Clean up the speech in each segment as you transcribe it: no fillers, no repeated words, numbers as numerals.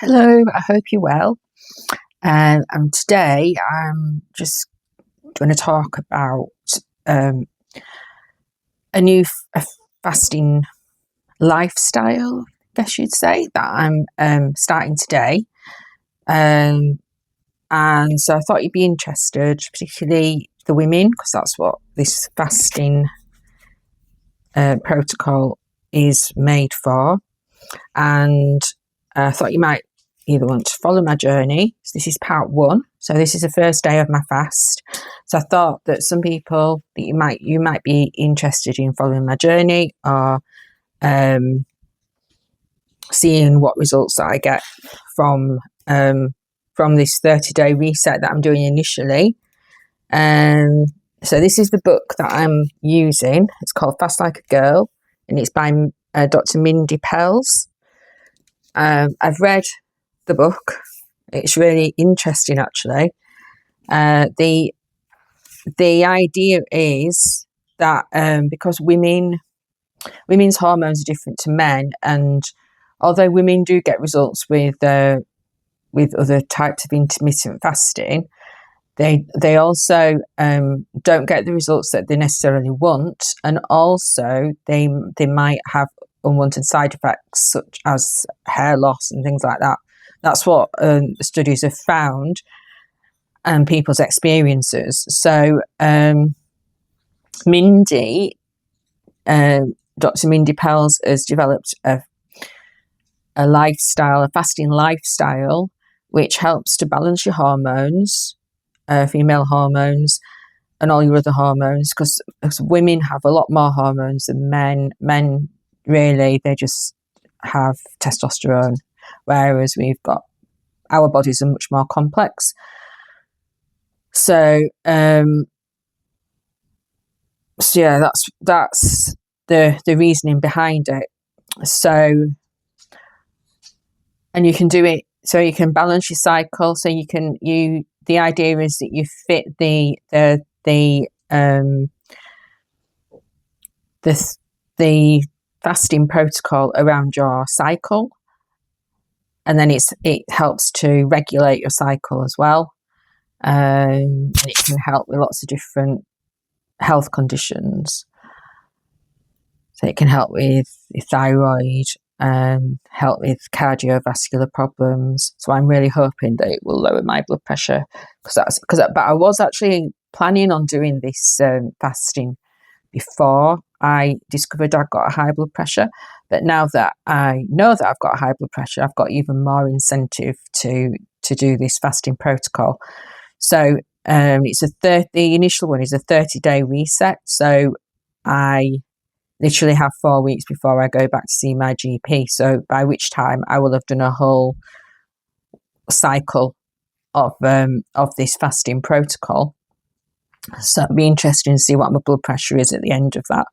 Hello, I hope you're well. And today I'm just going to talk about a new fasting lifestyle, I guess you'd say, that I'm starting today. And so I thought you'd be interested, particularly the women, because that's what this fasting protocol is made for. And I thought you might either want to follow my journey. So this is part 1. So this is the first day of my fast. So I thought that some people that you might be interested in following my journey, or seeing what results that I get from this 30-day reset that I'm doing initially. So this is the book that I'm using. It's called Fast Like a Girl, and it's by Dr Mindy Pelz. I've read the book. It's really interesting, actually. The idea is that because women's hormones are different to men, and although women do get results with other types of intermittent fasting, they also don't get the results that they necessarily want, and also they might have unwanted side effects such as hair loss and things like that. That's what studies have found and people's experiences. So Mindy, Dr. Mindy Pelz, has developed a fasting lifestyle, which helps to balance your hormones, female hormones, and all your other hormones, because women have a lot more hormones than men. Men, really, they just have testosterone, whereas our bodies are much more complex. So yeah, that's the reasoning behind it. So, and you can do it so you can balance your cycle. So the idea is that you fit the fasting protocol around your cycle, and then it helps to regulate your cycle as well. And it can help with lots of different health conditions. So it can help with your thyroid, help with cardiovascular problems. So I'm really hoping that it will lower my blood pressure, but I was actually planning on doing this fasting before I discovered I've got a high blood pressure. But now that I know that I've got a high blood pressure, I've got even more incentive to do this fasting protocol. So the initial one is a 30-day reset. So I literally have 4 weeks before I go back to see my GP. So by which time I will have done a whole cycle of this fasting protocol. So it'll be interesting to see what my blood pressure is at the end of that.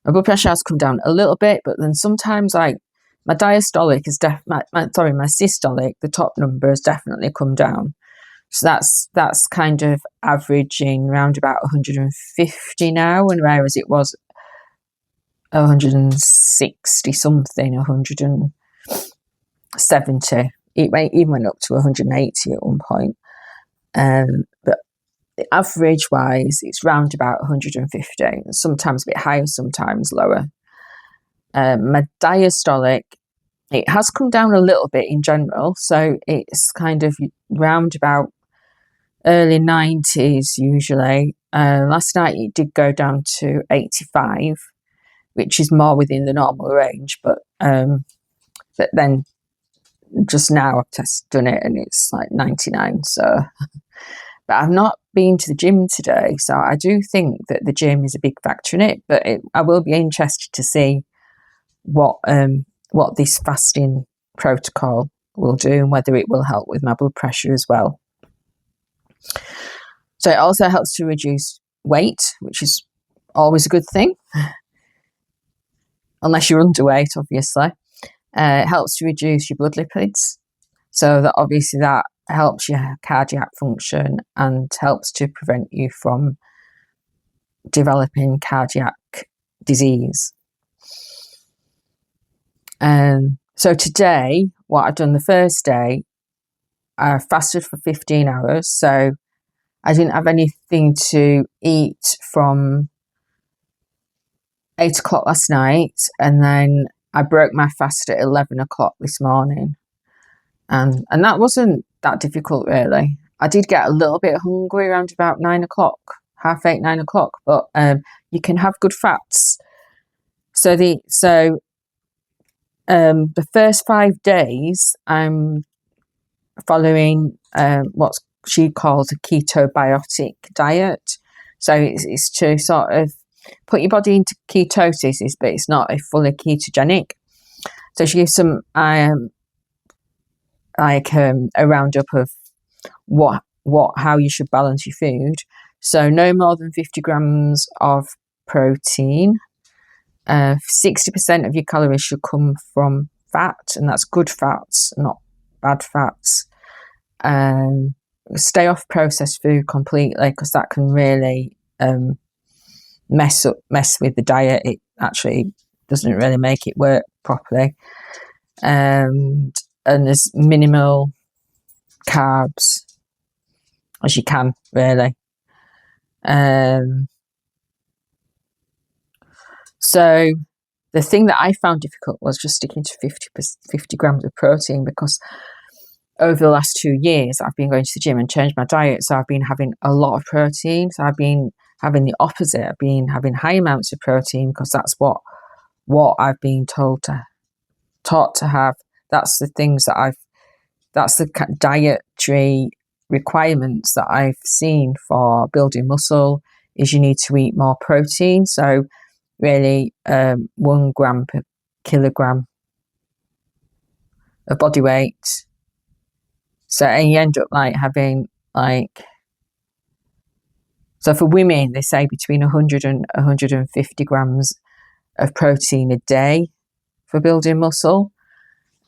My blood pressure has come down a little bit, but then sometimes, like, my diastolic is my systolic, the top number has definitely come down. So that's kind of averaging around about 150 now, and whereas it was 160 something, 170. It even went up to 180 at one point. But the average wise, it's round about 150, sometimes a bit higher, sometimes lower. My diastolic, it has come down a little bit in general, so it's kind of round about early 90s usually. Last night it did go down to 85, which is more within the normal range, but then just now I've done it and it's like 99. So, but I've not been to the gym today, so I do think that the gym is a big factor in it. But I will be interested to see what this fasting protocol will do, and whether it will help with my blood pressure as well. So it also helps to reduce weight, which is always a good thing, unless you're underweight, obviously. It helps to reduce your blood lipids, so that obviously that helps your cardiac function and helps to prevent you from developing cardiac disease. So today what I'd done the first day, I fasted for 15 hours. So I didn't have anything to eat from 8 o'clock last night. And then I broke my fast at 11 o'clock this morning. And that wasn't that difficult, really. I did get a little bit hungry around about 9 o'clock, 8:30, 9 o'clock, but you can have good fats. So the first 5 days, I'm following what she calls a ketobiotic diet. So it's to sort of put your body into ketosis, but it's not a fully ketogenic. So she gives some a roundup of how you should balance your food. So no more than 50 grams of protein. 60% of your calories should come from fat, and that's good fats, not bad fats. Stay off processed food completely, because that can really mess with the diet. It actually doesn't really make it work properly. And there's minimal carbs as you can, really. So the thing that I found difficult was just sticking to 50 grams of protein, because over the last 2 years I've been going to the gym and changed my diet. So I've been having a lot of protein. So I've been having the opposite. I've been having high amounts of protein, because that's what I've been taught to have. That's the things that's the dietary requirements that I've seen for building muscle, is you need to eat more protein. So really 1 gram per kilogram of body weight. So and you end up having so for women, they say between 100 and 150 grams of protein a day for building muscle.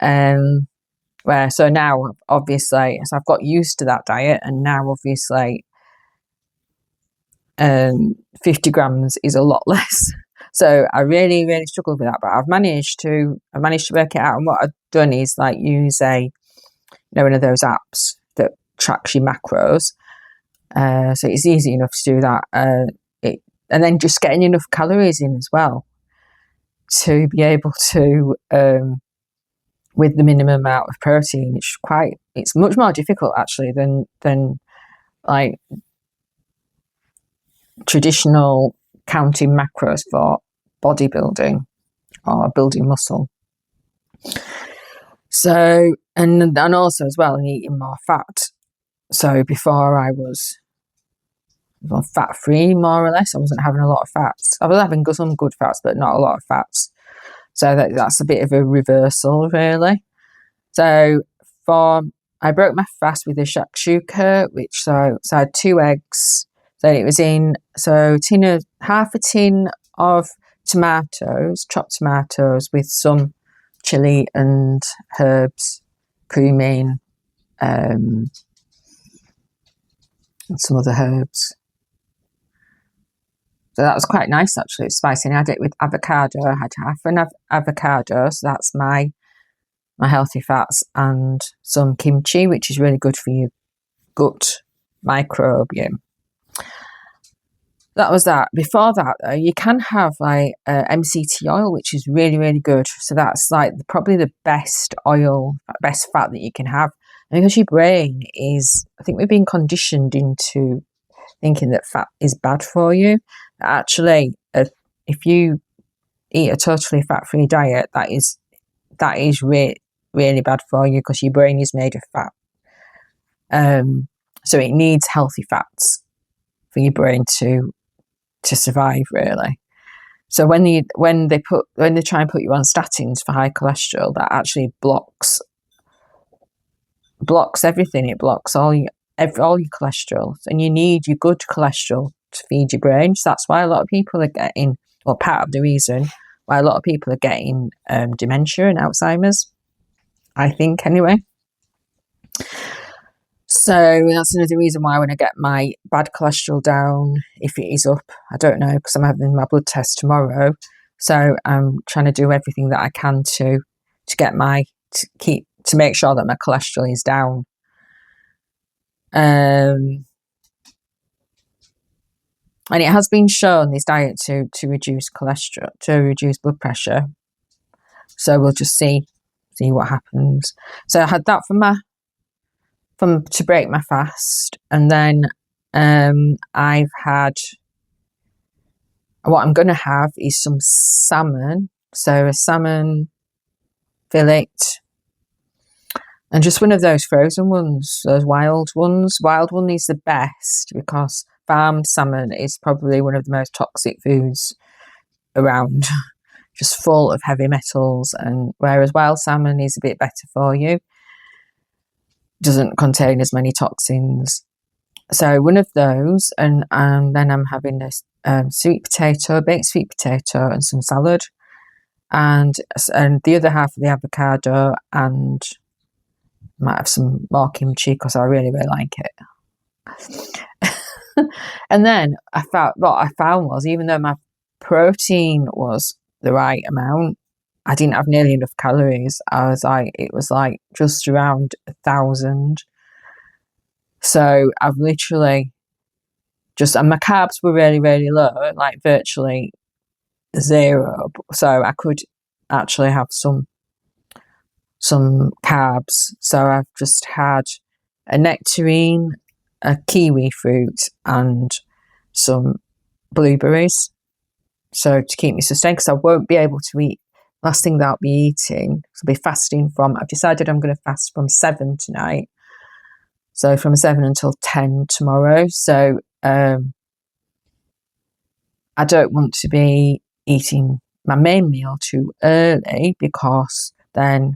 So now, obviously, I've got used to that diet, and now obviously 50 grams is a lot less. So I really, really struggled with that, but I've managed to work it out. And what I've done is use one of those apps that tracks your macros. So it's easy enough to do that. And then just getting enough calories in as well to be able to, with the minimum amount of protein. It's much more difficult actually than traditional counting macros for bodybuilding or building muscle. So, and also as well, eating more fat. So before I was fat free, more or less. I wasn't having a lot of fats. I was having some good fats, but not a lot of fats. So that's a bit of a reversal, really. So I broke my fast with a shakshuka, so I had 2 eggs. So it was in half a tin of tomatoes, chopped tomatoes, with some chili and herbs, cumin, and some other herbs. So that was quite nice, actually. It's spicy. And I had it with avocado. I had half an avocado, so that's my healthy fats, and some kimchi, which is really good for your gut microbiome. That was that. Before that, though, you can have MCT oil, which is really, really good. So that's probably the best fat that you can have. And because your brain I think we've been conditioned into thinking that fat is bad for you. Actually, if you eat a totally fat-free diet, that is really bad for you, because your brain is made of fat. So it needs healthy fats for your brain to survive, really. So when they try and put you on statins for high cholesterol, that actually blocks everything. It blocks all your cholesterol, and you need your good cholesterol to feed your brain. So that's why a lot of people are getting, or part of the reason why a lot of people are getting dementia and Alzheimer's, I think, anyway. So that's another reason why I want to get my bad cholesterol down, if it is up. I don't know, because I'm having my blood test tomorrow. So I'm trying to do everything that I can to to make sure that my cholesterol is down. And it has been shown, this diet, to reduce cholesterol, to reduce blood pressure. So we'll just see what happens. So I had that to break my fast, and then I've had, what I'm going to have is some salmon. So a salmon fillet, and just one of those frozen ones, those wild ones. Wild one is the best because farmed salmon is probably one of the most toxic foods around, just full of heavy metals, and whereas wild salmon is a bit better for you, doesn't contain as many toxins. So one of those, and then I'm having this sweet potato, baked sweet potato, and some salad, and the other half of the avocado, and might have some more kimchi because I really like it. And then what I found was, even though my protein was the right amount, I didn't have nearly enough calories. It was like just around 1,000. So I've literally and my carbs were really, really low, like virtually 0. So I could actually have some carbs. So I've just had a nectarine, a kiwi fruit, and some blueberries. So to keep me sustained, because I won't be able to eat. Last thing that I'll be eating, I'll be fasting I've decided I'm going to fast from 7 tonight. So from 7 until 10 tomorrow. So I don't want to be eating my main meal too early, because then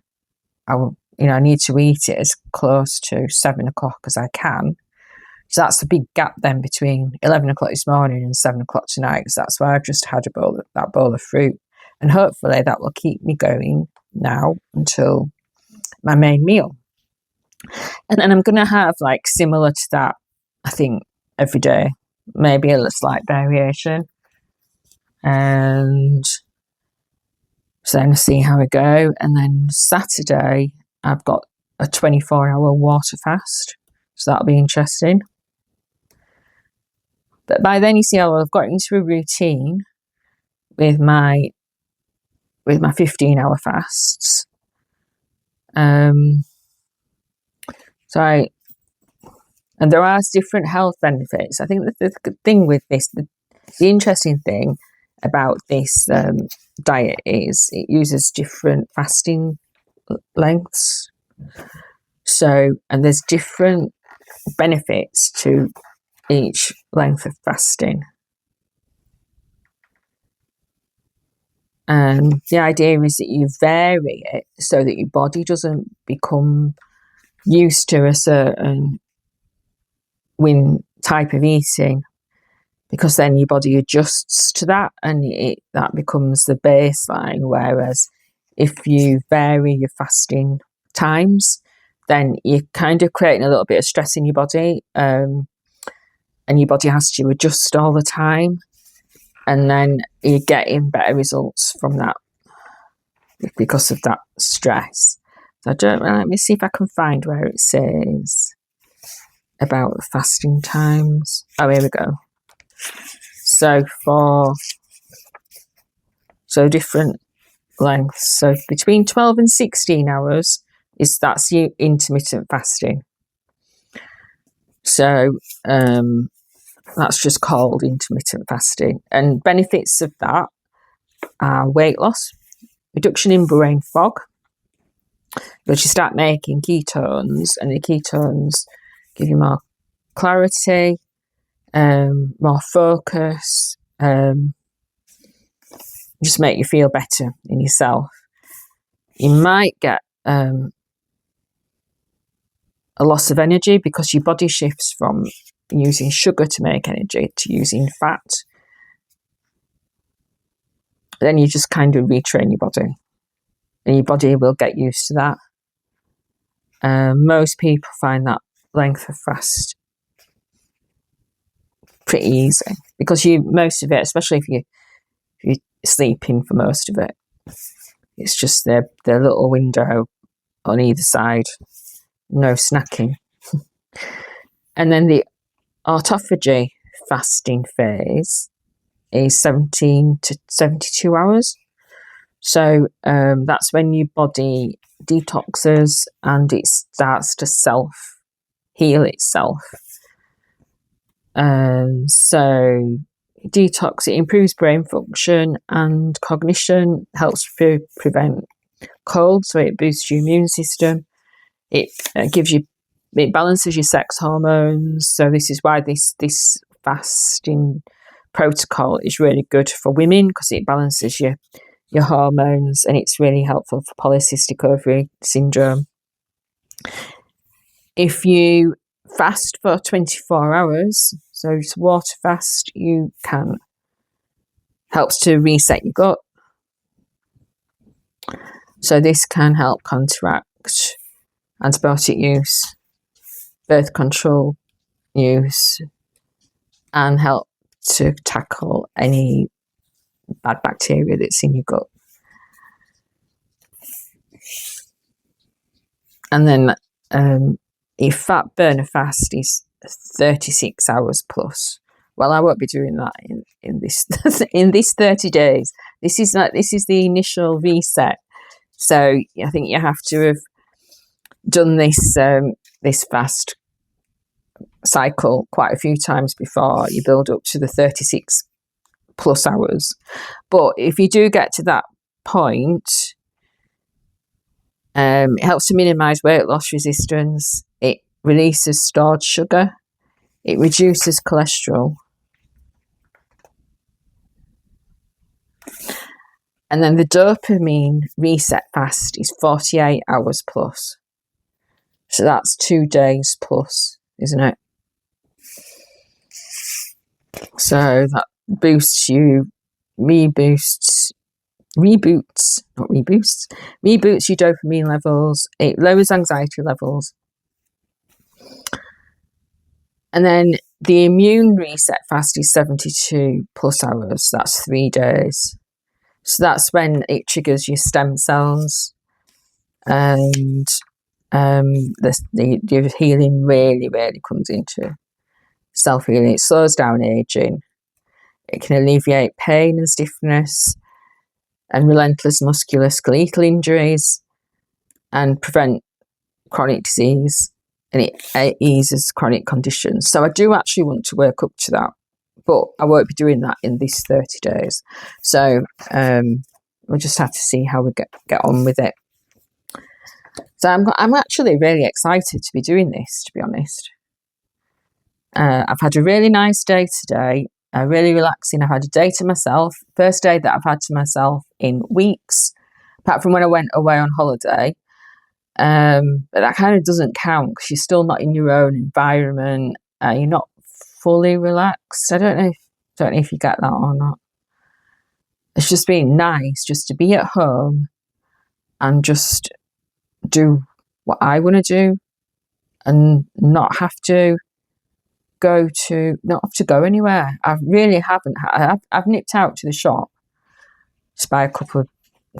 I need to eat it as close to 7 o'clock as I can. So that's the big gap then between 11 o'clock this morning and 7 o'clock tonight, because that's why I've just had that bowl of fruit. And hopefully that will keep me going now until my main meal. And then I'm going to have like similar to that, I think, every day, maybe a slight variation. And so then see how I go. And then Saturday, I've got a 24-hour water fast. So that'll be interesting. But by then, you see, I've got into a routine with my 15-hour fasts. And there are different health benefits. I think the thing with this, the interesting thing about this diet is it uses different fasting lengths. So, and there's different benefits to each length of fasting. And the idea is that you vary it so that your body doesn't become used to a certain type of eating, because then your body adjusts to that, and that becomes the baseline. Whereas if you vary your fasting times, then you're kind of creating a little bit of stress in your body, and your body has to adjust all the time, and then you're getting better results from that because of that stress. So let me see if I can find where it says about the fasting times. Oh, here we go. So different lengths. So between 12 and 16 hours that's your intermittent fasting. So that's just called intermittent fasting. And benefits of that are weight loss, reduction in brain fog, because you start making ketones, and the ketones give you more clarity, more focus, just make you feel better in yourself. You might get a loss of energy because your body shifts from using sugar to make energy to using fat. Then you just kind of retrain your body, and your body will get used to that. Most people find that length of fast pretty easy, because most of it, especially if you're sleeping for most of it, it's just the little window on either side, no snacking. And then the autophagy fasting phase is 17 to 72 hours. So that's when your body detoxes and it starts to self-heal itself. So detox, it improves brain function and cognition, helps prevent cold, so it boosts your immune system. It it balances your sex hormones. So this is why this fasting protocol is really good for women, because it balances your hormones, and it's really helpful for polycystic ovary syndrome. If you fast for 24 hours, so just water fast, you can helps to reset your gut. So this can help counteract antibiotic use, birth control use, and help to tackle any bad bacteria that's in your gut. And then your fat burner fast is 36 hours plus. Well, I won't be doing that in this in this 30 days. This is the initial reset. So I think you have to have done this this fast cycle quite a few times before you build up to the 36 plus hours. But if you do get to that point, it helps to minimize weight loss resistance. It releases stored sugar. It reduces cholesterol. And then the dopamine reset fast is 48 hours plus. So that's 2 days plus, isn't it? So that reboots your dopamine levels. It lowers anxiety levels. And then the immune reset fast is 72 plus hours. That's 3 days. So that's when it triggers your stem cells, and the healing really comes into self-healing. It slows down aging. It can alleviate pain and stiffness and relentless musculoskeletal injuries, and prevent chronic disease, and it eases chronic conditions. So I do actually want to work up to that, but I won't be doing that in this 30 days. So we'll just have to see how we get on with it. So I'm actually really excited to be doing this, to be honest. I've had a really nice day today, really relaxing. I've had a day to myself, first day that I've had to myself in weeks, apart from when I went away on holiday. But that kind of doesn't count, because you're still not in your own environment. You're not fully relaxed. I don't know if you get that or not. It's just been nice just to be at home and just do what I want to do, and not have to go anywhere. I really haven't. I've nipped out to the shop to buy a couple of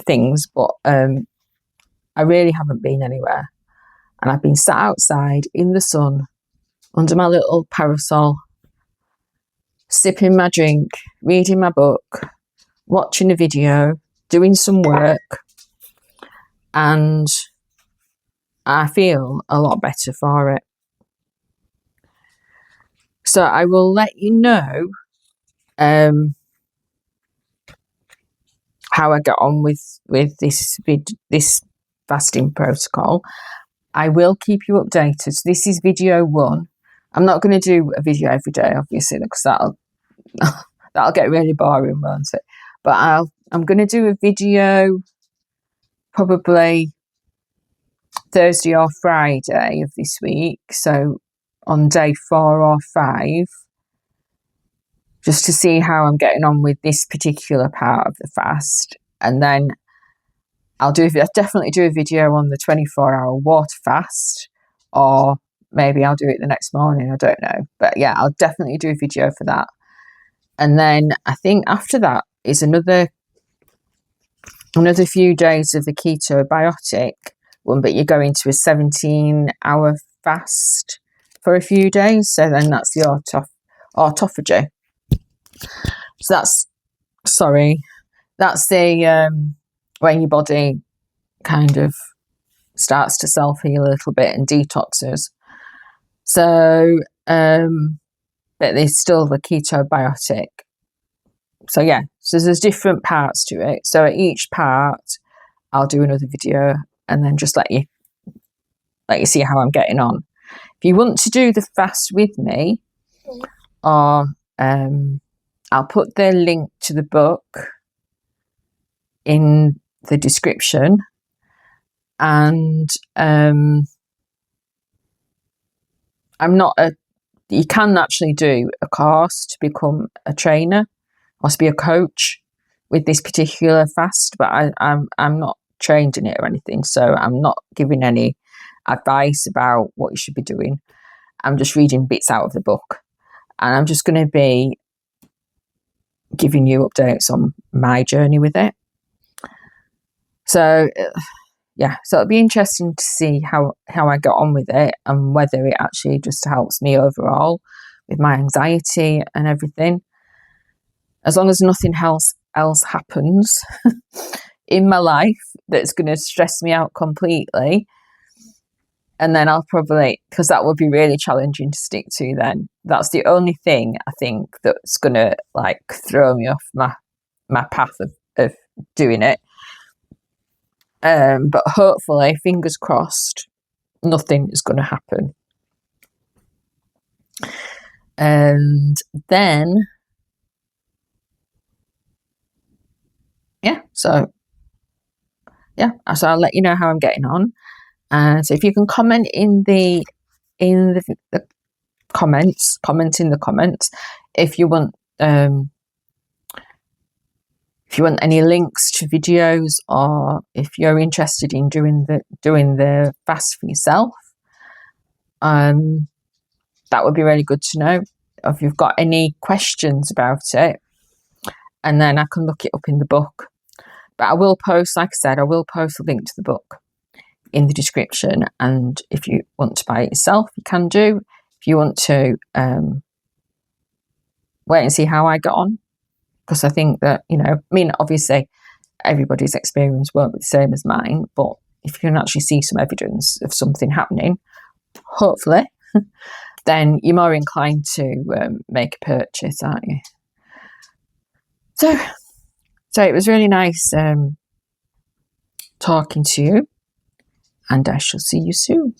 things, but I really haven't been anywhere. And I've been sat outside in the sun under my little parasol, sipping my drink, reading my book, watching a video, doing some work, and I feel a lot better for it. So I will let you know how I get on with this fasting protocol. I will keep you updated. So this is video 1. I'm not going to do a video every day, obviously, because that'll get really boring, won't it? But I'm going to do a video probably Thursday or Friday of this week, so on day 4 or 5, just to see how I'm getting on with this particular part of the fast. And then I'll definitely do a video on the 24-hour water fast, or maybe I'll do it the next morning, I don't know. But yeah, I'll definitely do a video for that. And then I think after that is another few days of the ketobiotic one, but you go into a 17-hour fast for a few days. So then that's the autophagy. So that's the when your body kind of starts to self-heal a little bit and detoxes. So but there's still the ketobiotic. So yeah, so there's different parts to it. So at each part I'll do another video and then just let you see how I'm getting on. If you want to do the fast with me, or I'll put the link to the book in the description, and you can actually do a course to become a trainer or to be a coach with this particular fast, but I'm not trained in it or anything, so I'm not giving any advice about what you should be doing. I'm just reading bits out of the book, and I'm just going to be giving you updates on my journey with it. So yeah, so it'll be interesting to see how I got on with it, and whether it actually just helps me overall with my anxiety and everything. As long as nothing else happens in my life that's going to stress me out completely, and then I'll probably, because that would be really challenging to stick to then. That's the only thing I think that's going to like throw me off my path of doing it. But hopefully, fingers crossed, nothing is going to happen. And then, so I'll let you know how I'm getting on. And so if you can comment in the comments, comment in the comments if you want any links to videos, or if you're interested in doing the fast for yourself. That would be really good to know. If you've got any questions about it, and then I can look it up in the book. But I will post, like I said, I will post a link to the book in the description, and if you want to buy it yourself, you can do. If you want to wait and see how I got on, because I think that, obviously everybody's experience won't be the same as mine, but if you can actually see some evidence of something happening, hopefully, then you're more inclined to make a purchase, aren't you? So it was really nice talking to you, and I shall see you soon.